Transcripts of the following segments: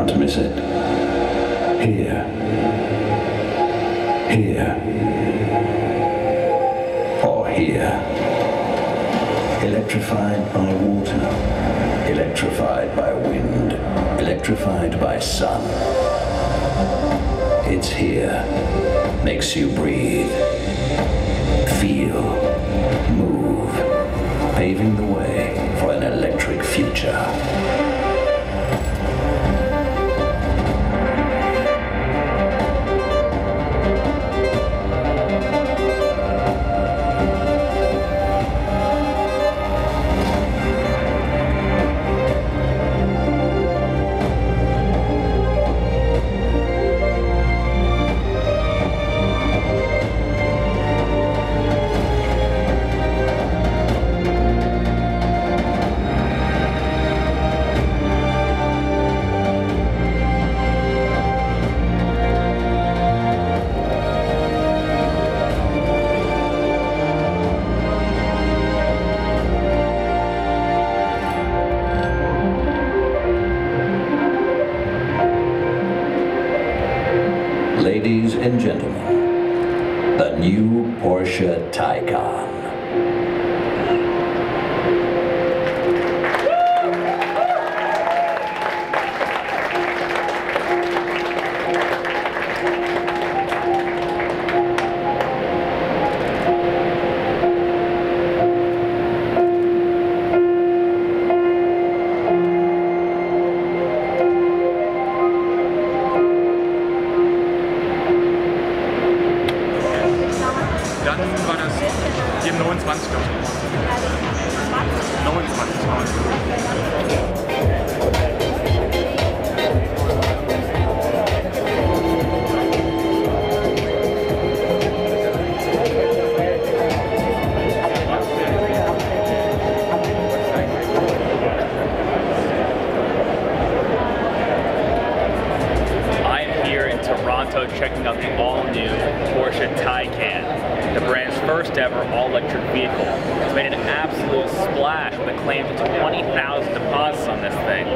can't miss it. Here. Here. Or here. Electrified by water. Electrified by wind. Electrified by sun. It's here. Makes you breathe. Feel. Move. Paving the way for an electric future. Ladies and gentlemen, the new Porsche Taycan. Dann war das hier 29, glaube ich. 29. I'm here in Toronto checking out the all-new Porsche Taycan, the brand's first ever all-electric vehicle. It's made an absolute splash with a claim to 20,000 deposits on this thing.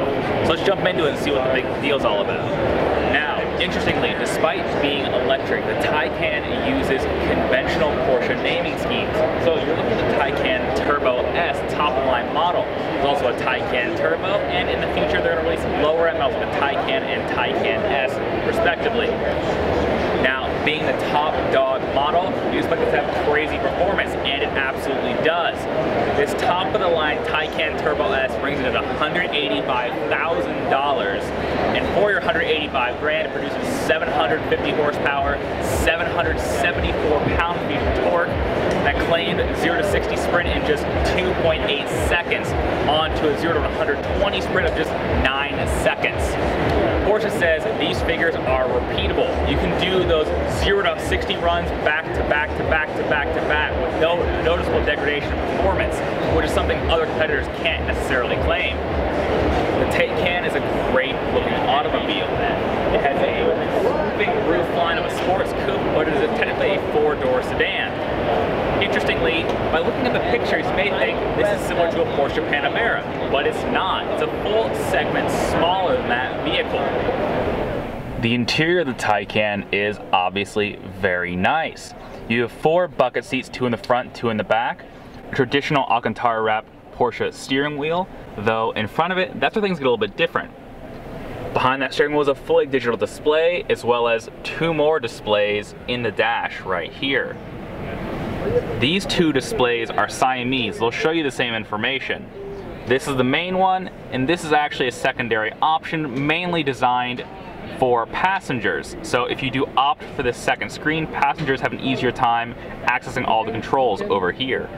So let's jump into it and see what the big deal's all about. Now, interestingly, despite being electric, the Taycan uses conventional Porsche naming schemes. So you're looking at the Taycan Turbo S top-of-the-line model. There's also a Taycan Turbo, and in the future they're going to release lower-end models with the Taycan and Taycan S, respectively. Now, being the top dog model, you expect it to have crazy performance, and it absolutely does. This top-of-the-line Taycan Turbo S brings it at $185,000, and for your $185 grand, it produces 750 horsepower, 774 pound-feet of torque, that claimed 0 to 60 sprint in just 2.8 seconds, onto a 0 to 120 sprint of just 9 seconds. Porsche says these figures are repeatable. You can do those 0 to 60 runs back to back to back to back to back with no noticeable degradation of performance, which is something other competitors can't necessarily claim. The Taycan is a great looking automobile. It has a big roof line of a sports coupe, but it is technically a 4-door sedan. Interestingly, by looking at the pictures, you may think this is similar to a Porsche Panamera, but it's not. It's a full segment smaller than that vehicle. The interior of the Taycan is obviously very nice. You have 4 bucket seats, 2 in the front, 2 in the back. A traditional Alcantara wrapped Porsche steering wheel, though in front of it, that's where things get a little bit different. Behind that steering wheel is a fully digital display, as well as 2 more displays in the dash right here. These 2 displays are Siamese. They'll show you the same information. This is the main one, and this is actually a secondary option, mainly designed for passengers. So if you do opt for this second screen, passengers have an easier time accessing all the controls over here.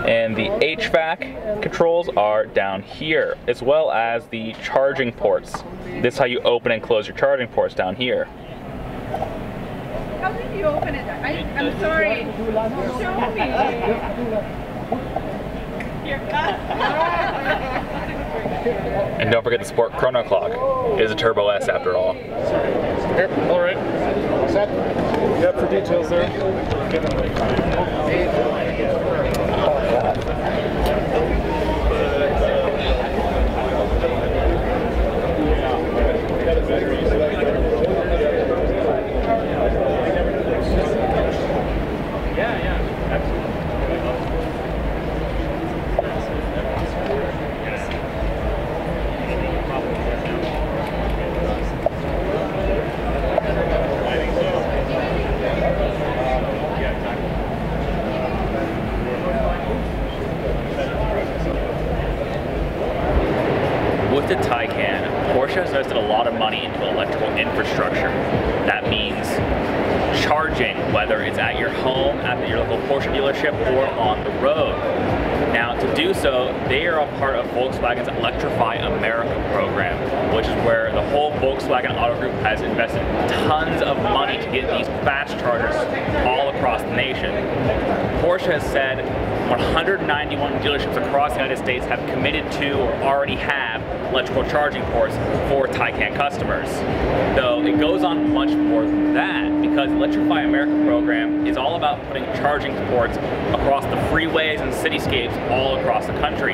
And the HVAC controls are down here, as well as the charging ports. This is how you open and close your charging ports down here. How did you open it? I'm sorry. Show me. Here. And don't forget the Sport Chrono Clock. It is a Turbo S after all. Yep, all right. Set. Yep, for details there. whether it's at your home, at your local Porsche dealership, or on the road. Now, to do so, they are a part of Volkswagen's Electrify America program, which is where the whole Volkswagen Auto Group has invested tons of money to get these fast chargers all across the nation. Porsche has said 191 dealerships across the United States have committed to or already have electrical charging ports for Taycan customers. Though it goes on much more than that, because the Electrify America program is all about putting charging ports across the freeways and cityscapes all across the country.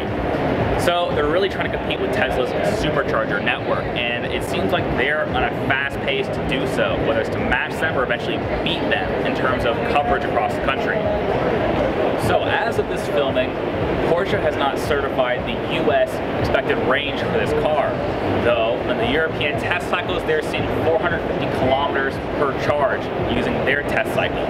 So they're really trying to compete with Tesla's supercharger network, and it seems like they're on a fast pace to do so, whether it's to match them or eventually beat them in terms of coverage across the country. So as of this filming, Porsche has not certified the US expected range for this car, though in the European test cycles they're seeing 450 kilometers per charge using their test cycle.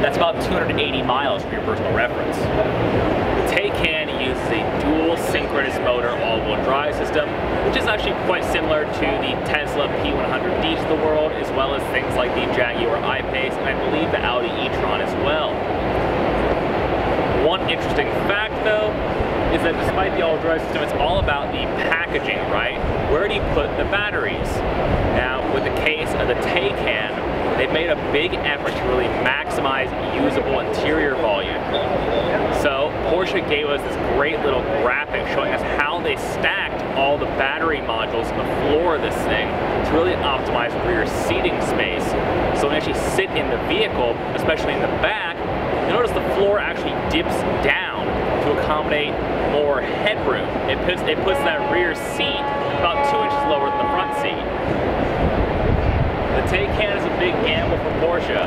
That's about 280 miles for your personal reference. The Taycan uses a dual synchronous motor all-wheel drive system, which is actually quite similar to the Tesla P100Ds of the world, as well as things like the Jaguar I-Pace and I believe the Audi e-tron as well. One interesting fact, though, is that despite the all-wheel drive system, it's all about the packaging, right? Where do you put the batteries? Now, with the case of the Taycan, they've made a big effort to really maximize usable interior volume. So, Porsche gave us this great little graphic showing us how they stacked all the battery modules on the floor of this thing to really optimize rear seating space. So when you actually sit in the vehicle, especially in the back, you notice the floor actually dips down to accommodate more headroom. It puts that rear seat about 2 inches lower than the front seat. The Taycan is a big gamble for Porsche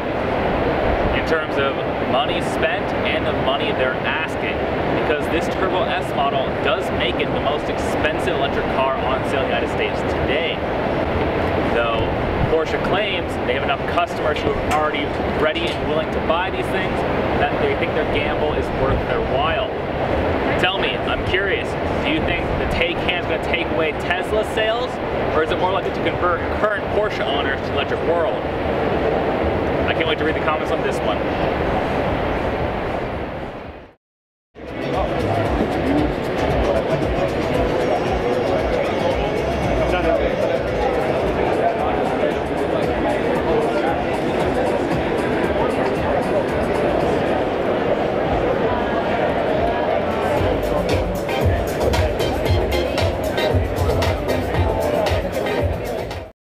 in terms of money spent and the money they're asking, because this Turbo S model does make it the most expensive electric car on sale in the United States today. Though Porsche claims they have enough customers who are already ready and willing to buy these things that they think their gamble is worth their while. Tell me, I'm curious, do you think the Taycan is going to take away Tesla sales, or is it more likely to convert current Porsche owners to the electric world? I can't wait to read the comments on this one.